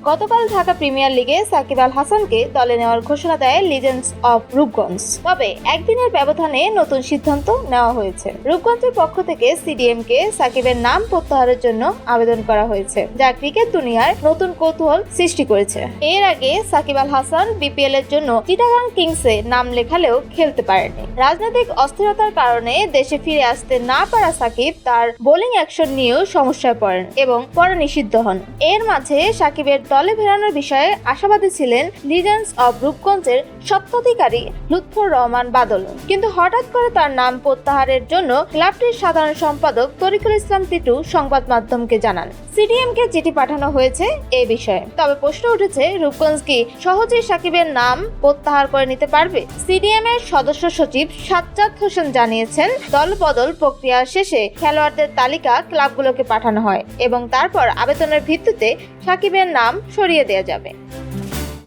গতকাল ঢাকা প্রিমিয়ার লিগে সাকিব আল হাসানকে দলে নেওয়ার ঘোষণা দেয় লিজেন্ডস অব রূপগঞ্জ। তবে একদিনের ব্যবধানে নতুন সিদ্ধান্ত নেওয়া হয়েছে। রূপগঞ্জের পক্ষ থেকে সিডিএমকে সাকিবের নাম প্রত্যাহারের জন্য আবেদন করা হয়েছে, যা ক্রিকেট দুনিয়ার নতুন কৌতূহল সৃষ্টি করেছে। এর আগে সাকিব আল হাসান বিপিএল এর জন্য চিটাগাং কিংসে নাম লেখালেও খেলতে পারেনি। রাজনৈতিক অস্থিরতার কারণে দেশে ফিরে আসতে না পারা সাকিব তার বোলিং অ্যাকশন নিয়েও সমস্যায় পড়েন এবং পরে নিষিদ্ধ হন। এর মাঝে সাকিবের দলে ফেরানোর বিষয়ে আশাবাদী ছিলেন লিজেন্ডস অব রূপগঞ্জের স্বত্বাধিকারী লুৎফর রহমান বাদল, কিন্তু হঠাৎ করে তার নাম প্রত্যাহারের জন্য ক্লাবটির সাধারণ সম্পাদক তরিকুল ইসলাম টিটু সংবাদ মাধ্যমকে জানান। সিডিএমকে চিঠি পাঠানো হয়েছে এই বিষয়ে। তবে প্রশ্ন উঠেছে, রূপগঞ্জ কি সহজেই সাকিবের নাম প্রত্যাহার করে নিতে পারবে? সিডিএম এর সদস্য সচিব সাজ্জাদ হোসেন জানিয়েছেন, দলবদল প্রক্রিয়া শেষে খেলোয়াড়দের তালিকা ক্লাবগুলোকে পাঠানো হয় এবং তারপর আবেদনের ভিত্তিতে সাকিবের নাম সরিয়ে দেওয়া যাবে।